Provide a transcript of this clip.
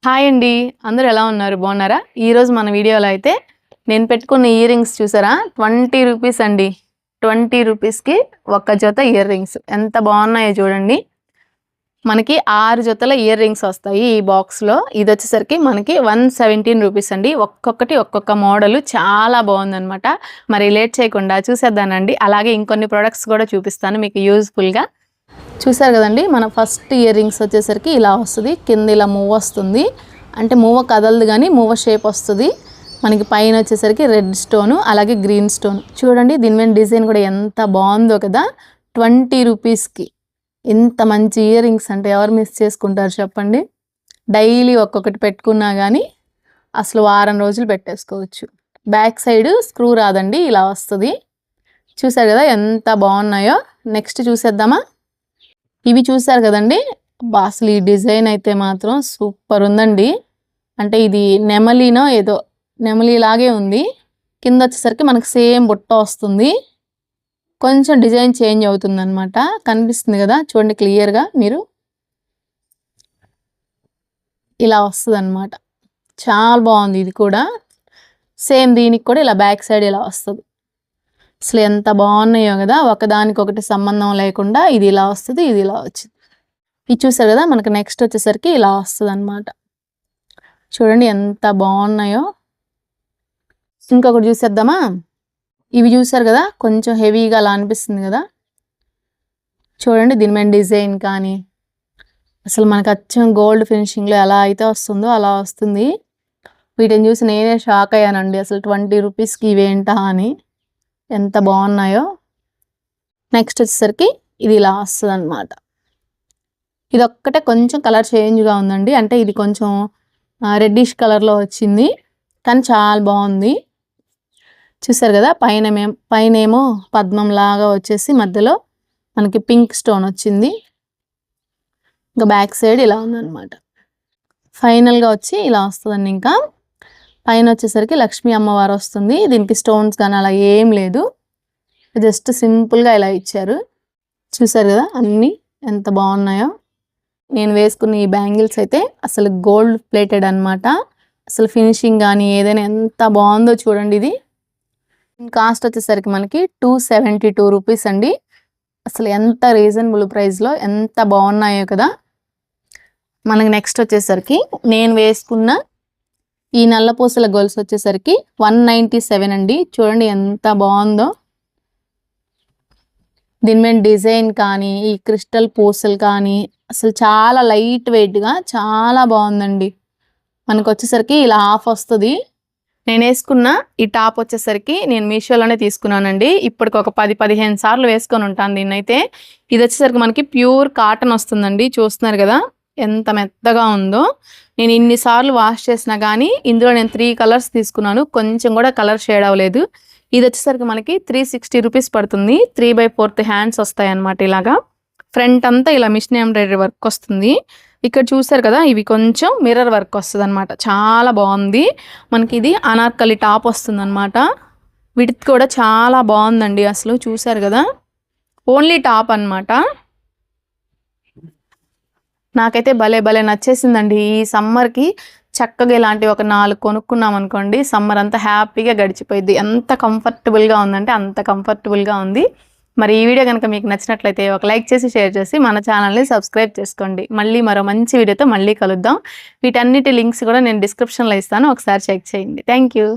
Hi అండి. అందరూ ఎలా ఉన్నారు? బాగున్నారా? ఈరోజు మన వీడియోలో అయితే నేను పెట్టుకున్న ఇయర్ రింగ్స్ చూసారా? 20 రూపీస్ అండి. 20 రూపీస్కి ఒక్క జత ఇయర్ రింగ్స్ ఎంత బాగున్నాయో చూడండి. మనకి 6 జతల ఇయర్ రింగ్స్ వస్తాయి ఈ బాక్స్లో. ఇది వచ్చేసరికి మనకి 117 రూపీస్ అండి. ఒక్కొక్కటి ఒక్కొక్క మోడల్ చాలా బాగుందనమాట. మరి లేట్ చేయకుండా చూసేద్దానండి. అలాగే ఇంకొన్ని ప్రొడక్ట్స్ కూడా చూపిస్తాను మీకు యూజ్ఫుల్గా. చూసారు కదండి, మన ఫస్ట్ ఇయర్ రింగ్స్ వచ్చేసరికి ఇలా వస్తుంది. కింద ఇలా మూవ్ వస్తుంది, అంటే మూవ కదలదు కానీ మూవ షేప్ వస్తుంది. మనకి పైన వచ్చేసరికి రెడ్ స్టోను, అలాగే గ్రీన్ స్టోన్. చూడండి దీని మీద డిజైన్ కూడా ఎంత బాగుందో కదా. 20 రూపీస్కి ఇంత మంచి ఇయర్ రింగ్స్ అంటే ఎవరు మిస్ చేసుకుంటారు చెప్పండి. డైలీ ఒక్కొక్కటి పెట్టుకున్నా కానీ అసలు వారం రోజులు పెట్టేసుకోవచ్చు. బ్యాక్ సైడ్ స్క్రూ రాదండి, ఇలా వస్తుంది. చూసారు కదా ఎంత బాగున్నాయో. నెక్స్ట్ చూసేద్దామా. ఇవి చూసారు కదండి, అసలు ఈ డిజైన్ అయితే మాత్రం సూపర్ ఉందండి. అంటే ఇది నెమలినో ఏదో నెమలిలాగే ఉంది. కింద వచ్చేసరికి మనకు సేమ్ బుట్ట వస్తుంది, కొంచెం డిజైన్ చేంజ్ అవుతుంది అనమాట. కనిపిస్తుంది కదా చూడండి క్లియర్గా మీరు. ఇలా వస్తుంది అనమాట, చాలా బాగుంది. ఇది కూడా సేమ్ దీనికి కూడా ఇలా బ్యాక్ సైడ్ ఇలా వస్తుంది. అసలు ఎంత బాగున్నాయో కదా, ఒకదానికొకటి సంబంధం లేకుండా ఇది ఇలా వస్తుంది, ఇది ఇలా వచ్చింది. ఇది చూసారు కదా, మనకు నెక్స్ట్ వచ్చేసరికి ఇలా వస్తుంది అనమాట. చూడండి ఎంత బాగున్నాయో. ఇంకొకటి చూసేద్దామా. ఇవి చూసారు కదా, కొంచెం హెవీగా అలా అనిపిస్తుంది కదా. చూడండి దీని మీద డిజైన్ కానీ అసలు మనకు అచ్చం గోల్డ్ ఫినిషింగ్లో ఎలా అయితే వస్తుందో అలా వస్తుంది. వీటిని చూసి నేనే షాక్ అయ్యానండి. అసలు 20 రూపీస్కి ఇవేంటా అని, ఎంత బాగున్నాయో. నెక్స్ట్ వచ్చేసరికి ఇది ఇలా వస్తుంది అనమాట. ఇది ఒక్కటే కొంచెం కలర్ చేంజ్గా ఉందండి, అంటే ఇది కొంచెం రెడ్డిష్ కలర్లో వచ్చింది, కానీ చాలా బాగుంది. చూసారు కదా, పైనేమో పద్మం లాగా వచ్చేసి మధ్యలో మనకి పింక్ స్టోన్ వచ్చింది. ఇంకా బ్యాక్ సైడ్ ఇలా ఉందన్నమాట. ఫైనల్గా వచ్చి ఇలా వస్తుందండి. ఇంకా పైన వచ్చేసరికి లక్ష్మీ అమ్మవారు వస్తుంది. దీనికి స్టోన్స్ కానీ అలా ఏం లేదు, జస్ట్ సింపుల్గా ఇలా ఇచ్చారు. చూసారు కదా అన్నీ ఎంత బాగున్నాయో. నేను వేసుకున్న ఈ బ్యాంగిల్స్ అయితే అసలు గోల్డ్ ప్లేటెడ్ అనమాట. అసలు ఫినిషింగ్ కానీ ఏదైనా ఎంత బాగుందో చూడండి. ఇది కాస్ట్ వచ్చేసరికి మనకి 272 రూపీస్ అండి. అసలు ఎంత రీజనబుల్ ప్రైస్లో ఎంత బాగున్నాయో కదా. మనకి నెక్స్ట్ వచ్చేసరికి నేను వేసుకున్న ఈ నల్లపూసల గొలుసు వచ్చేసరికి 197 అండి. చూడండి ఎంత బాగుందో. దీని మీద డిజైన్ కానీ ఈ క్రిస్టల్ పూసలు కానీ అసలు చాలా లైట్ వెయిట్గా చాలా బాగుందండి. మనకు వచ్చేసరికి ఇలా హాఫ్ వస్తుంది. నేను వేసుకున్న ఈ టాప్ వచ్చేసరికి నేను మీషోలోనే తీసుకున్నానండి. ఇప్పటికి ఒక 10-15 సార్లు వేసుకొని ఉంటాను దీన్నైతే. ఇది వచ్చేసరికి మనకి ప్యూర్ కాటన్ వస్తుందండి. చూస్తున్నారు కదా ఎంత మెత్తగా ఉందో. నేను ఇన్నిసార్లు వాష్ చేసినా కానీ ఇందులో నేను 3 కలర్స్ తీసుకున్నాను, కొంచెం కూడా కలర్ షేడ్ అవ్వలేదు. ఇది వచ్చేసరికి మనకి 360 రూపీస్ పడుతుంది. 3/4 హ్యాండ్స్ వస్తాయి అన్నమాట. ఇలాగా ఫ్రంట్ అంతా ఇలా మిషన్ ఎంబ్రాయిడరీ వర్క్ వస్తుంది. ఇక్కడ చూసారు కదా, ఇవి కొంచెం మిర్రర్ వర్క్ వస్తుంది అనమాట. చాలా బాగుంది. మనకి ఇది అనార్కలి టాప్ వస్తుంది అనమాట. వీటికి కూడా చాలా బాగుందండి. అసలు చూసారు కదా, ఓన్లీ టాప్ అనమాట. నాకైతే భలే నచ్చేసిందండి. ఈ సమ్మర్కి చక్కగా ఇలాంటి ఒక 4 కొనుక్కున్నాం అనుకోండి, సమ్మర్ అంతా హ్యాపీగా గడిచిపోయింది. ఎంత కంఫర్టబుల్గా ఉందంటే అంత కంఫర్టబుల్గా ఉంది. మరి ఈ వీడియో కనుక మీకు నచ్చినట్లయితే ఒక లైక్ చేసి షేర్ చేసి మన ఛానల్ని సబ్స్క్రైబ్ చేసుకోండి. మళ్ళీ మరో మంచి వీడియోతో మళ్ళీ కలుద్దాం. వీటన్నిటి లింక్స్ కూడా నేను డిస్క్రిప్షన్లో ఇస్తాను, ఒకసారి చెక్ చేయండి. Thank you.